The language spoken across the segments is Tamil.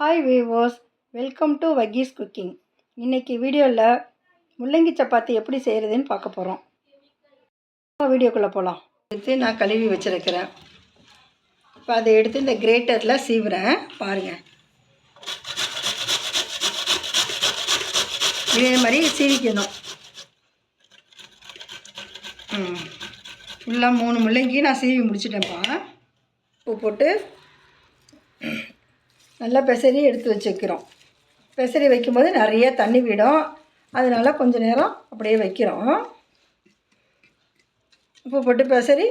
Hi viewers, welcome to Vakki's cooking. இன்றைக்கி வீடியோவில் முள்ளங்கி சப்பாத்தி எப்படி செய்கிறதுன்னு பார்க்க போகிறோம். வீடியோக்குள்ளே போகலாம். எடுத்து நான் கழுவி வச்சுருக்கிறேன். இப்போ அதை எடுத்து இந்த கிரேட்டரில் சீவுறேன். பாருங்கள், இதே மாதிரி சீவிக்கணும். ஃபுல்லாக 3 முள்ளங்கி நான் சீவி முடிச்சிட்டேன்ப்பா. உப்பு போட்டு நல்லா பெசரி எடுத்து வச்சுக்கிறோம். பெசரி வைக்கும்போது நிறைய தண்ணி விடும், அதனால் கொஞ்சம் நேரம் அப்படியே வைக்கிறோம். உப்பு போட்டு பெசரி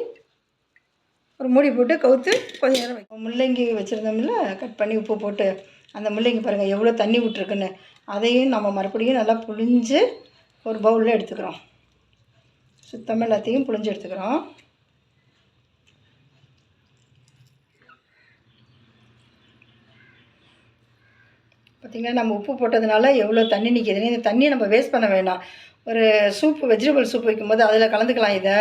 ஒரு மூடி போட்டு கவுத்து கொஞ்சம் நேரம் வைக்கும். முள்ளங்கி வச்சுருந்தோம்ல, கட் பண்ணி உப்பு போட்டு அந்த முள்ளங்கி பாருங்கள் எவ்வளோ தண்ணி விட்டுருக்குன்னு. அதையும் நம்ம மறுபடியும் நல்லா புழிஞ்சு ஒரு பவுலில் எடுத்துக்கிறோம். சுத்தமாக எல்லாத்தையும் புழிஞ்சு எடுத்துக்கிறோம். பார்த்திங்கன்னா, நம்ம உப்பு போட்டதுனால எவ்வளோ தண்ணி நிற்கிதுன்னு. இந்த தண்ணியை நம்ம வேஸ்ட் பண்ண வேண்டாம். ஒரு சூப்பு, வெஜிடபிள் சூப் வைக்கும்போது அதில் கலந்துக்கலாம். இதை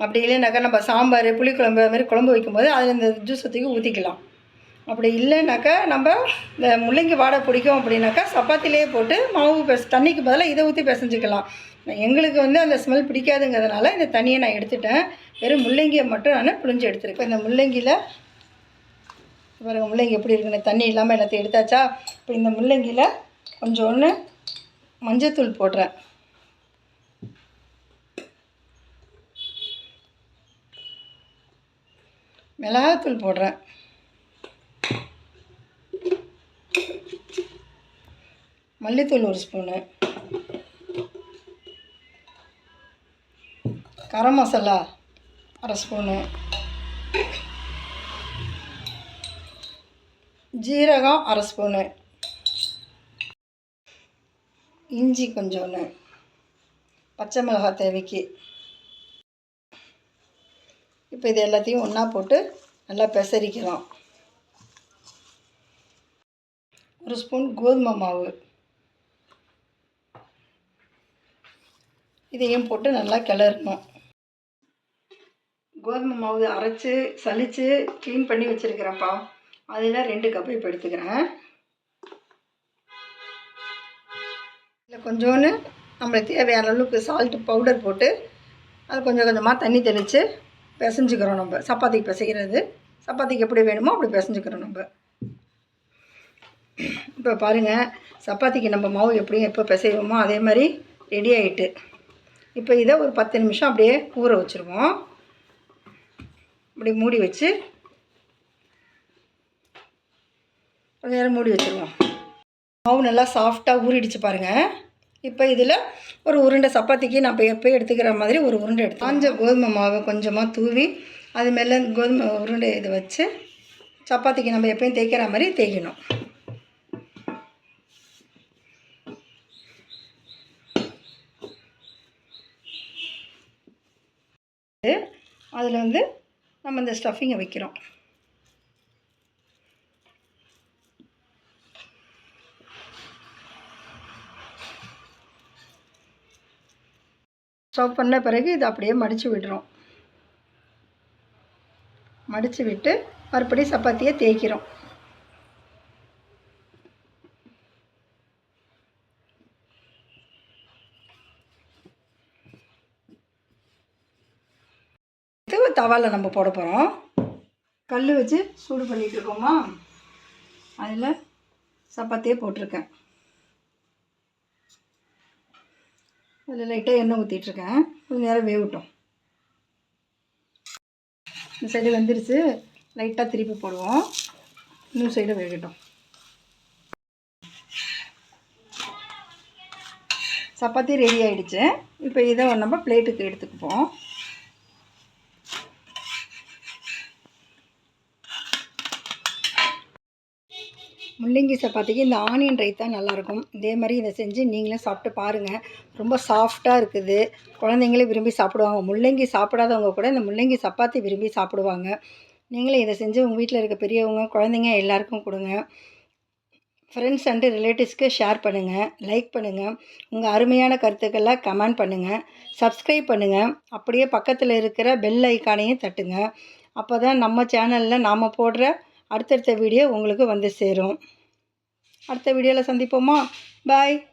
அப்படி இல்லைனாக்கா நம்ம சாம்பார், புளிக்குழம்பு அது மாதிரி குழம்பு வைக்கும்போது அதில் இந்த ஜூஸ் தூக்கி ஊற்றிக்கலாம். அப்படி இல்லைனாக்கா நம்ம இந்த முள்ளங்கி வாடை பிடிக்கும் அப்படின்னாக்கா சப்பாத்திலே போட்டு மாவு தண்ணிக்கு பதிலாக இதை ஊற்றி பிசைஞ்சிக்கலாம். எங்களுக்கு அந்த ஸ்மெல் பிடிக்காதுங்கிறதுனால இந்த தண்ணியை நான் எடுத்துட்டேன். வெறும் முள்ளங்கியை மட்டும் நான் புழிஞ்சு எடுத்துருக்கேன். இந்த முள்ளங்கியில் பாருங்கள், முள்ளங்கி எப்படி இருக்குன்னு தண்ணி இல்லாமல் எல்லாத்தையும் எடுத்தாச்சா. இப்போ இந்த முள்ளங்கியில் கொஞ்சோன்னு மஞ்சத்தூள் போடுறேன். மிளகாத்தூள் போடுறேன். மல்லித்தூள் 1 ஸ்பூனு, கரம் மசாலா 1/2 ஸ்பூனு, ஜீரகம் 1/2 ஸ்பூனு, இஞ்சி கொஞ்சோன்னு, பச்சை மிளகாய் தேவைக்கு. இப்போ இது எல்லாத்தையும் ஒன்றா போட்டு நல்லா பெசரிக்கலாம். 1 ஸ்பூன் கோதுமை மாவு, இதையும் போட்டு நல்லா கிளறணும். கோதுமை மாவு அரைச்சி சலித்து க்ளீன் பண்ணி வச்சுருக்கிறேன்ப்பா. அதில் 2 கப்பு இப்போ எடுத்துக்கிறேன். இதில் கொஞ்சோன்னு நம்மளுக்கு தேவையான அளவுக்கு சால்ட்டு பவுடர் போட்டு அது கொஞ்சம் கொஞ்சமாக தண்ணி தெளித்து பிசைஞ்சிக்கிறோம். நம்ம சப்பாத்திக்கு பிசைக்கிறது, சப்பாத்திக்கு எப்படி வேணுமோ அப்படி பிசைஞ்சிக்கிறோம் நம்ம. இப்போ பாருங்கள், சப்பாத்திக்கு நம்ம மாவு எப்படியும் எப்போ பிசைவோமோ அதே மாதிரி ரெடி ஆகிட்டு. இப்போ இதை ஒரு 10 நிமிஷம் அப்படியே ஊற வச்சுருவோம். அப்படி மூடி வச்சு கொஞ்ச நேரம் மூடி வச்சுருவோம். மாவு நல்லா சாஃப்டாக ஊறிடுச்சு பாருங்கள். இப்போ இதில் ஒரு உருண்டை சப்பாத்திக்கு நான் இப்போ எப்போயும் எடுத்துக்கிற மாதிரி ஒரு உருண்டை எடுத்து காஞ்ச கோதுமை மாவை கொஞ்சமாக தூவி அது மேலே கோதுமை உருண்டை இதை வச்சு சப்பாத்திக்கு நம்ம எப்போயும் தேய்க்கிற மாதிரி தேய்க்கணும். அதில் நம்ம இந்த ஸ்டஃபிங்கை வைக்கிறோம். ஸ்டஃப் பண்ண பிறகு இதை அப்படியே மடித்து விடுறோம். மடித்து விட்டு மறுபடியும் சப்பாத்தியை தேய்க்கிறோம். இது தவாவில் நம்ம போட போகிறோம். கல் வச்சு சூடு பண்ணிகிட்ருக்கோமா, அதில் சப்பாத்தியே போட்டிருக்கேன். அதில் லைட்டாக எண்ணெய் ஊற்றிட்டுருக்கேன். கொஞ்சம் நேரம் வேகட்டும். இந்த சைடு வெந்துருச்சு, லைட்டாக திருப்பி போடுவோம். இன்னும் சைடு வேகட்டும். சப்பாத்தி ரெடி ஆகிடுச்சு. இப்போ இதை நம்ம பிளேட்டுக்கு எடுத்துக்குப்போம். முள்ளங்கி சப்பாத்திக்கு இந்த ஆனியன் ரைத்தா நல்லாயிருக்கும். இதே மாதிரி இதை செஞ்சு நீங்களும் சாப்பிட்டு பாருங்கள். ரொம்ப சாஃப்டாக இருக்குது, குழந்தைங்களே விரும்பி சாப்பிடுவாங்க. முள்ளங்கி சாப்பிடாதவங்க கூட இந்த முள்ளங்கி சப்பாத்தி விரும்பி சாப்பிடுவாங்க. நீங்களும் இதை செஞ்சு உங்கள் வீட்டில் இருக்க பெரியவங்க, குழந்தைங்க எல்லாருக்கும் கொடுங்க. ஃப்ரெண்ட்ஸ் அண்டு ரிலேட்டிவ்ஸ்க்கு ஷேர் பண்ணுங்கள், லைக் பண்ணுங்கள். உங்கள் அருமையான கருத்துக்களை கமெண்ட் பண்ணுங்கள், சப்ஸ்கிரைப் பண்ணுங்கள். அப்படியே பக்கத்தில் இருக்கிற பெல் ஐக்கானையும் தட்டுங்க. அப்போ தான் நம்ம சேனலில் நாம் போடுற அடுத்தடுத்த வீடியோ உங்களுக்கு வந்து சேரும். அடுத்த வீடியோவில் சந்திப்போமா? பாய்.